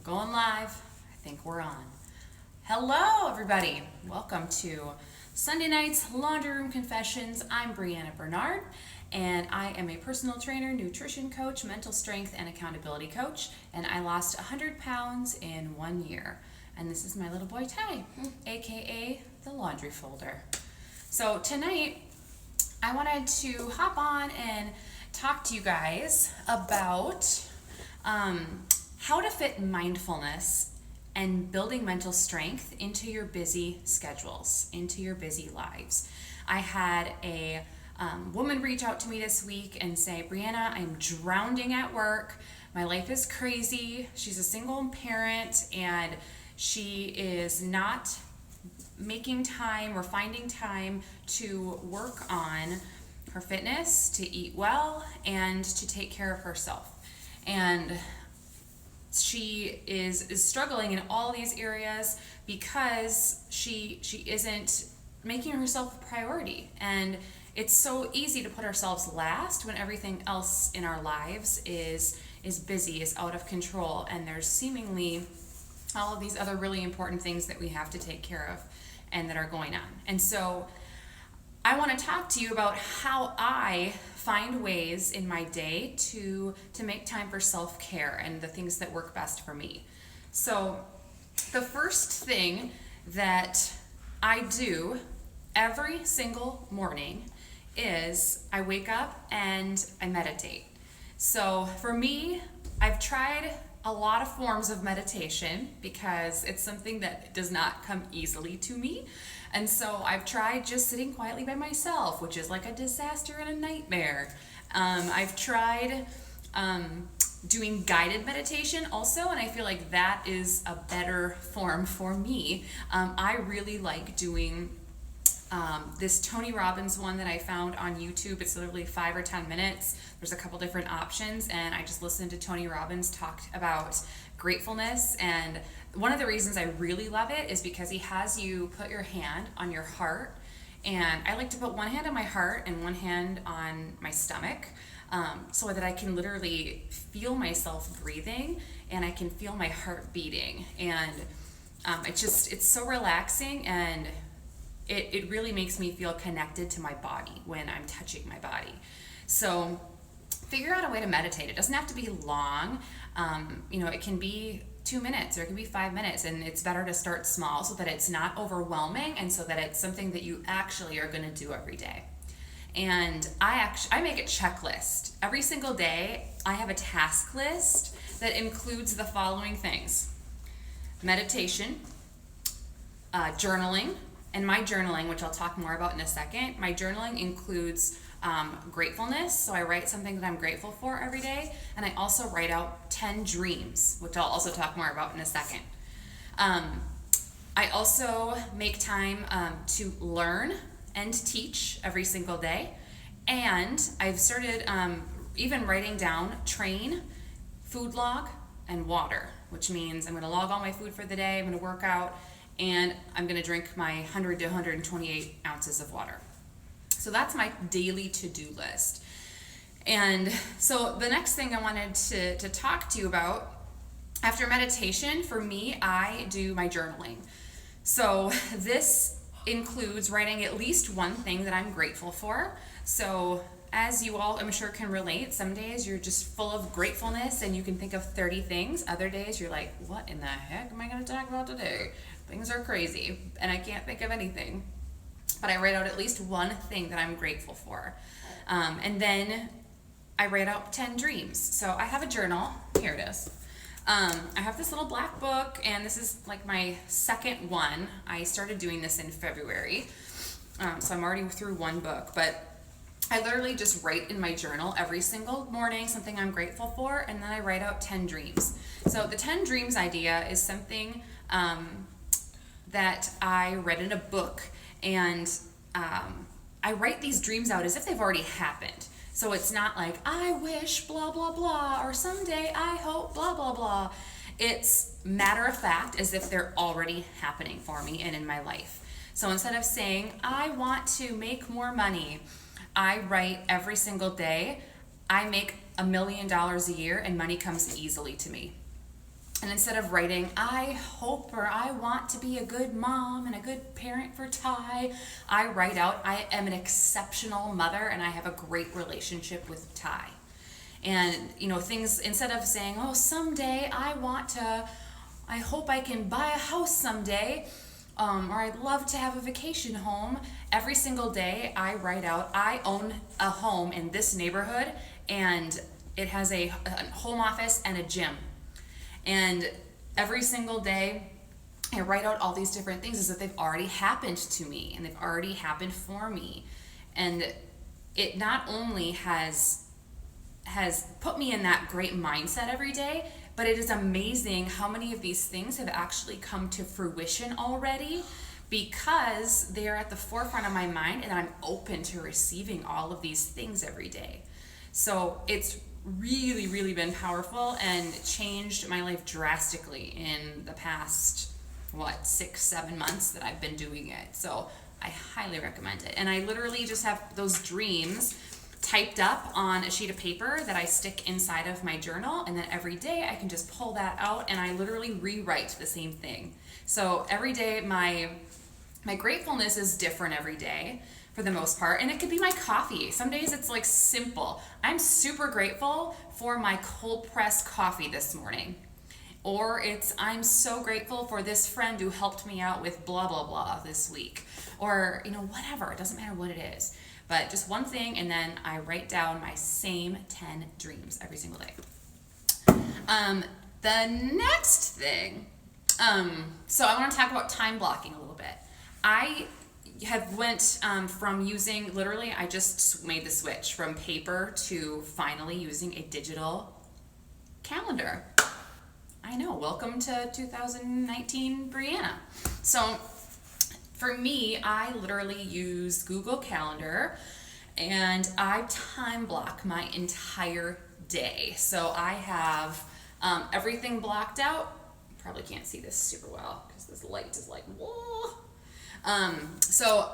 Going live. I think we're on. Hello, everybody. Welcome to Sunday night's Laundry Room Confessions. I'm Brianna Bernard, and I am a personal trainer, nutrition coach, mental strength, and accountability coach. And I lost 100 pounds in 1 year. And this is my little boy Ty, aka the laundry folder. So tonight, I wanted to hop on and talk to you guys about how to fit mindfulness and building mental strength into your busy schedules, into your busy lives. I had a woman reach out to me this week and say, Brianna, I'm drowning at work. My life is crazy. She's a single parent and she is not making time or finding time to work on her fitness, to eat well, and to take care of herself. And she is struggling in all these areas because she isn't making herself a priority. And it's so easy to put ourselves last when everything else in our lives is busy, is out of control, and there's seemingly all of these other really important things that we have to take care of and that are going on. And so I want to talk to you about how I find ways in my day to make time for self-care and the things that work best for me. So the first thing that I do every single morning is I wake up and I meditate. So for me, I've tried a lot of forms of meditation because it's something that does not come easily to me. And so I've tried just sitting quietly by myself, which is like a disaster and a nightmare. I've tried doing guided meditation also, and I feel like that is a better form for me. I really like doing this Tony Robbins one that I found on YouTube. It's literally 5 or 10 minutes. There's a couple different options, and I just listened to Tony Robbins talk about gratefulness. And one of the reasons I really love it is because he has you put your hand on your heart. And I like to put one hand on my heart and one hand on my stomach, so that I can literally feel myself breathing and I can feel my heart beating. And it's so relaxing, and it really makes me feel connected to my body when I'm touching my body. So figure out a way to meditate. It doesn't have to be long. It can be 2 minutes or it can be 5 minutes, and it's better to start small so that it's not overwhelming and so that it's something that you actually are going to do every day. And I make a checklist. Every single day, I have a task list that includes the following things: meditation, journaling, and my journaling, which I'll talk more about in a second, my journaling includes gratefulness. So I write something that I'm grateful for every day, and I also write out 10 dreams, which I'll also talk more about in a second. I also make time to learn and teach every single day, and I've started even writing down train, food log, and water, which means I'm going to log all my food for the day, I'm going to work out, and I'm going to drink my 100 to 128 ounces of water. So that's my daily to-do list. And so the next thing I wanted to talk to you about, after meditation, for me, I do my journaling. So this includes writing at least one thing that I'm grateful for. So as you all, I'm sure, can relate, some days you're just full of gratefulness and you can think of 30 things. Other days you're like, what in the heck am I going to talk about today? Things are crazy and I can't think of anything. But I write out at least one thing that I'm grateful for. And then I write out 10 dreams. So I have a journal. Here it is. I have this little black book, and this is like my second one. I started doing this in February. So I'm already through one book. But I literally just write in my journal every single morning something I'm grateful for, and then I write out 10 dreams. So the 10 dreams idea is something that I read in a book, and I write these dreams out as if they've already happened. So it's not like, I wish blah, blah, blah, or someday I hope blah, blah, blah. It's matter of fact, as if they're already happening for me and in my life. So instead of saying, I want to make more money, I write every single day, I make $1 million a year and money comes easily to me. And instead of writing, I hope or I want to be a good mom and a good parent for Ty, I write out, I am an exceptional mother and I have a great relationship with Ty. And, things, instead of saying, oh, someday I hope I can buy a house someday, or I'd love to have a vacation home, every single day I write out, I own a home in this neighborhood and it has a home office and a gym. And every single day, I write out all these different things as if they've already happened to me and they've already happened for me. And it not only has put me in that great mindset every day, but it is amazing how many of these things have actually come to fruition already because they are at the forefront of my mind and I'm open to receiving all of these things every day. So it's really, really been powerful and changed my life drastically in the past, 6-7 months that I've been doing it. So I highly recommend it. And I literally just have those dreams typed up on a sheet of paper that I stick inside of my journal, and then every day I can just pull that out and I literally rewrite the same thing. So every day my gratefulness is different every day, for the most part, and it could be my coffee. Some days it's like simple. I'm super grateful for my cold pressed coffee this morning. Or I'm so grateful for this friend who helped me out with blah, blah, blah this week. Or, whatever, it doesn't matter what it is. But just one thing, and then I write down my same 10 dreams every single day. The next thing, so I want to talk about time blocking a little bit. I have went from using, literally, I just made the switch from paper to finally using a digital calendar. I know, welcome to 2019 Brianna. So for me, I literally use Google Calendar and I time block my entire day. So I have everything blocked out. Probably can't see this super well because this light is like, whoa. So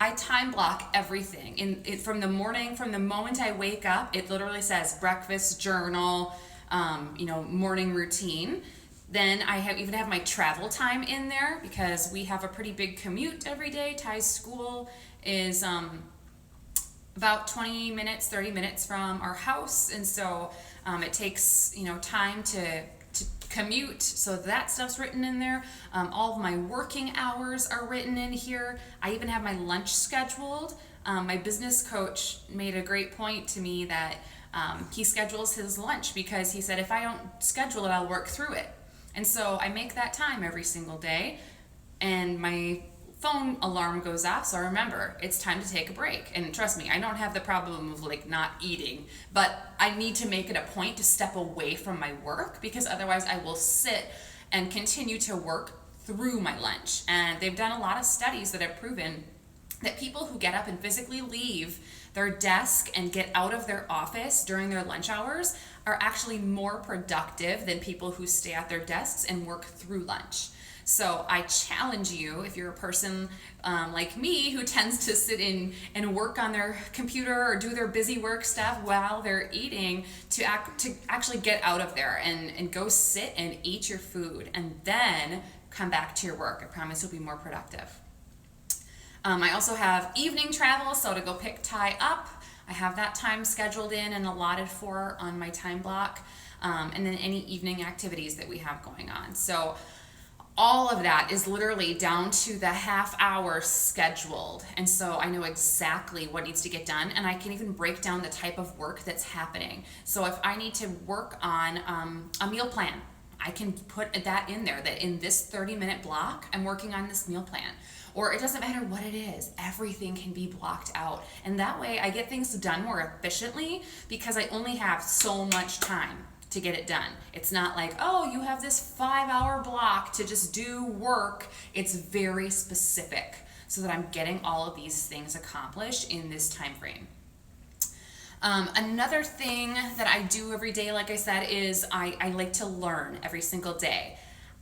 I time block everything from the morning, from the moment I wake up. It literally says breakfast, journal, morning routine. Then I even have my travel time in there because we have a pretty big commute every day. Ty's school is about 20 minutes, 30 minutes from our house, and so it takes time to commute, so that stuff's written in there. All of my working hours are written in here. I even have my lunch scheduled. My business coach made a great point to me that he schedules his lunch because he said if I don't schedule it, I'll work through it. And so I make that time every single day, and my phone alarm goes off, so I remember it's time to take a break. And trust me, I don't have the problem of not eating, but I need to make it a point to step away from my work because otherwise I will sit and continue to work through my lunch. And they've done a lot of studies that have proven that people who get up and physically leave their desk and get out of their office during their lunch hours are actually more productive than people who stay at their desks and work through lunch. So I challenge you, if you're a person like me who tends to sit in and work on their computer or do their busy work stuff while they're eating, to actually get out of there and go sit and eat your food and then come back to your work. I promise you'll be more productive. I also have evening travel, so to go pick Ty up, I have that time scheduled in and allotted for on my time block, and then any evening activities that we have going on. So all of that is literally down to the half hour scheduled. And so I know exactly what needs to get done, and I can even break down the type of work that's happening. So if I need to work on a meal plan, I can put that in there, that in this 30-minute block, I'm working on this meal plan. Or it doesn't matter what it is, everything can be blocked out. And that way I get things done more efficiently because I only have so much time to get it done. It's not like, oh, you have this 5-hour block to just do work. It's very specific so that I'm getting all of these things accomplished in this time frame. Another thing that I do every day, like I said, is I like to learn every single day.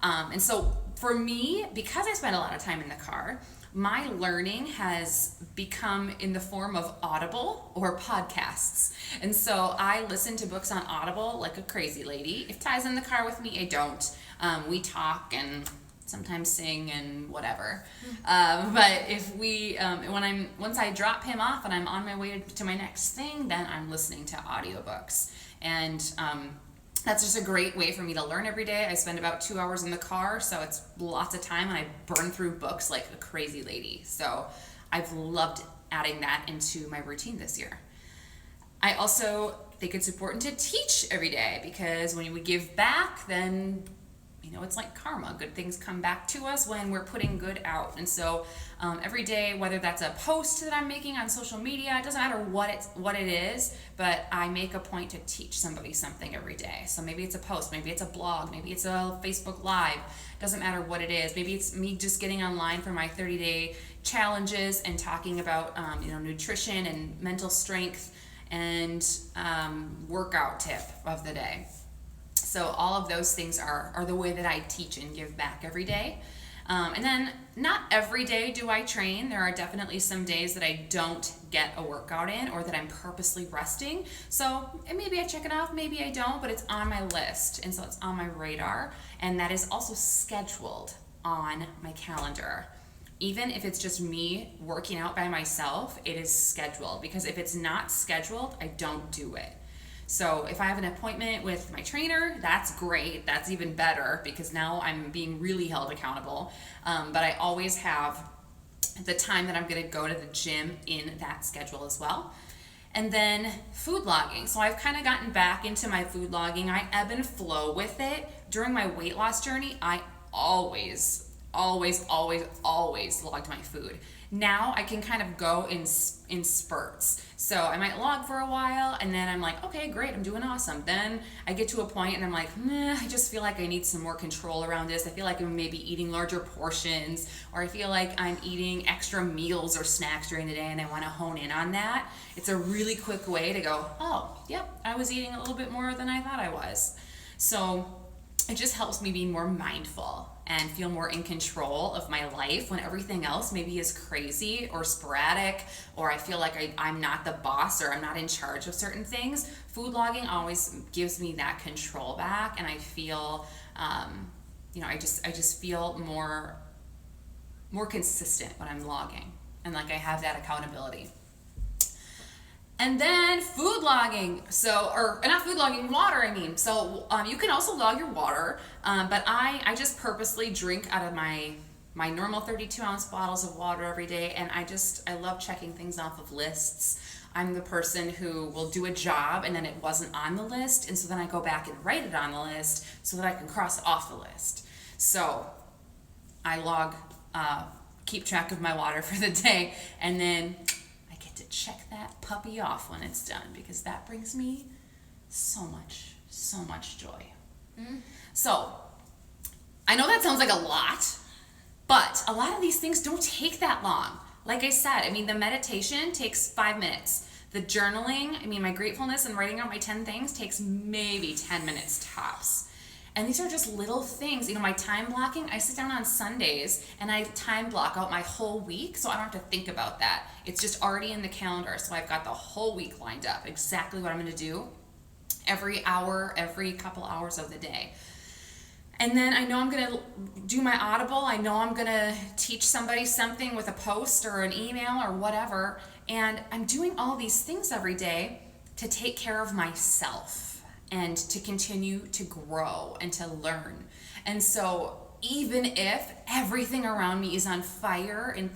And so for me, because I spend a lot of time in the car, my learning has become in the form of Audible or podcasts. And so I listen to books on Audible like a crazy lady. If Ty's in the car with me, I don't. We talk and sometimes sing and whatever. But if once I drop him off and I'm on my way to my next thing, then I'm listening to audiobooks. And that's just a great way for me to learn every day. I spend about 2 hours in the car, so it's lots of time, and I burn through books like a crazy lady. So I've loved adding that into my routine this year. I also think it's important to teach every day, because when we give back, then it's like karma. Good things come back to us when we're putting good out. And so every day, whether that's a post that I'm making on social media, it doesn't matter what it is, but I make a point to teach somebody something every day. So maybe it's a post, maybe it's a blog, maybe it's a Facebook Live. Doesn't matter what it is. Maybe it's me just getting online for my 30-day challenges and talking about nutrition and mental strength and workout tip of the day. So all of those things are the way that I teach and give back every day. And then not every day do I train. There are definitely some days that I don't get a workout in, or that I'm purposely resting. So maybe I check it off, maybe I don't, but it's on my list. And so it's on my radar. And that is also scheduled on my calendar. Even if it's just me working out by myself, it is scheduled. Because if it's not scheduled, I don't do it. So if I have an appointment with my trainer, that's great. That's even better, because now I'm being really held accountable. But I always have the time that I'm going to go to the gym in that schedule as well. And then food logging. So I've kind of gotten back into my food logging. I ebb and flow with it. During my weight loss journey, I always logged my food. Now I can kind of go in spurts. So I might log for a while, and then I'm like, okay, great, I'm doing awesome. Then I get to a point and I'm like, I just feel like I need some more control around this. I feel like I'm maybe eating larger portions, or I feel like I'm eating extra meals or snacks during the day, and I want to hone in on that. It's a really quick way to go, oh, yep, I was eating a little bit more than I thought I was. So it just helps me be more mindful and feel more in control of my life when everything else maybe is crazy or sporadic, or I feel like I'm not the boss, or I'm not in charge of certain things. Food logging always gives me that control back, and I feel, I just feel more consistent when I'm logging, and like I have that accountability. And then food logging, not food logging, water, I mean. So you can also log your water, but I just purposely drink out of my normal 32-ounce bottles of water every day, and I love checking things off of lists. I'm the person who will do a job, and then it wasn't on the list, and so then I go back and write it on the list so that I can cross it off the list. So I keep track of my water for the day, and then to check that puppy off when it's done, because that brings me so much joy. So I know that sounds like a lot, but a lot of these things don't take that long. Like I said, the meditation takes 5 minutes. The journaling, my gratefulness and writing out my 10 things takes maybe 10 minutes tops. And these are just little things. My time blocking, I sit down on Sundays and I time block out my whole week, so I don't have to think about that. It's just already in the calendar, so I've got the whole week lined up, exactly what I'm going to do every hour, every couple hours of the day. And then I know I'm going to do my Audible. I know I'm going to teach somebody something with a post or an email or whatever. And I'm doing all these things every day to take care of myself and to continue to grow and to learn. And so even if everything around me is on fire and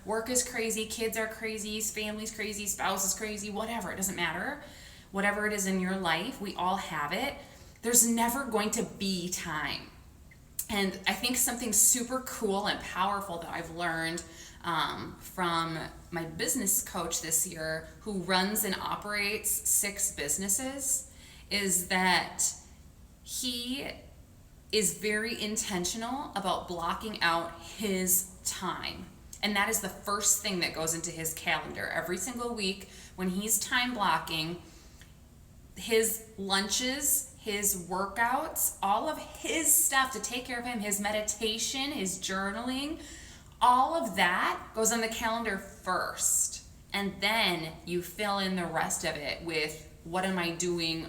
work is crazy, kids are crazy, family's crazy, spouse is crazy, whatever, it doesn't matter. Whatever it is in your life, we all have it. There's never going to be time. And I think something super cool and powerful that I've learned from my business coach this year, who runs and operates 6 businesses, is that he is very intentional about blocking out his time. And that is the first thing that goes into his calendar. Every single week when he's time blocking, his lunches, his workouts, all of his stuff to take care of him, his meditation, his journaling, All of that goes on the calendar first, and then you fill in the rest of it with what am I doing,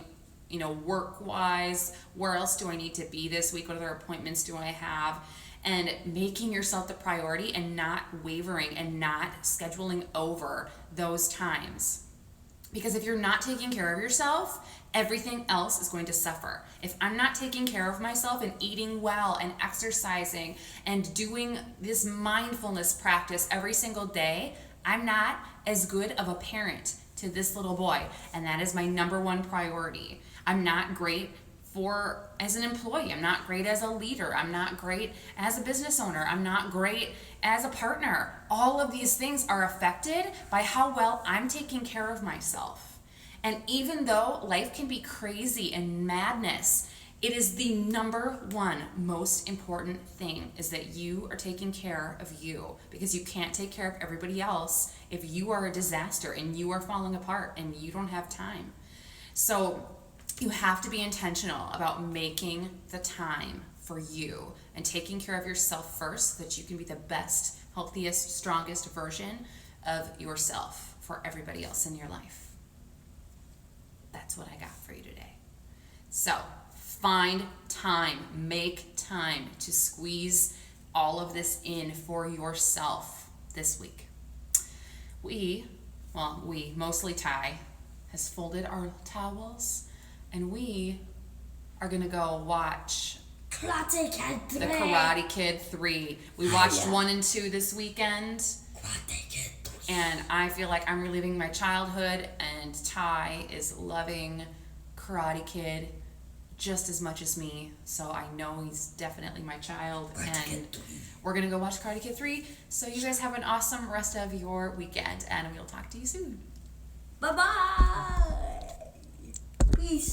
work-wise, where else do I need to be this week, what other appointments do I have, and making yourself the priority and not wavering and not scheduling over those times. Because if you're not taking care of yourself, everything else is going to suffer. If I'm not taking care of myself and eating well and exercising and doing this mindfulness practice every single day, I'm not as good of a parent to this little boy. And that is my number one priority. I'm not great as an employee. I'm not great as a leader. I'm not great as a business owner. I'm not great as a partner. All of these things are affected by how well I'm taking care of myself. And even though life can be crazy and madness, it is the number one most important thing is that you are taking care of you, because you can't take care of everybody else if you are a disaster and you are falling apart and you don't have time. So you have to be intentional about making the time for you and taking care of yourself first so that you can be the best, healthiest, strongest version of yourself for everybody else in your life. That's what I got for you today. So find time, make time to squeeze all of this in for yourself this week. We, mostly Ty, has folded our towels, and we are going to go watch Karate Kid 3. The Karate Kid 3. We watched 1 and 2 this weekend. Karate Kid 3. And I feel like I'm reliving my childhood, and Ty is loving Karate Kid just as much as me. So I know he's definitely my child. And we're going to go watch Karate Kid 3. So you guys have an awesome rest of your weekend, and we'll talk to you soon. Bye-bye. Peace.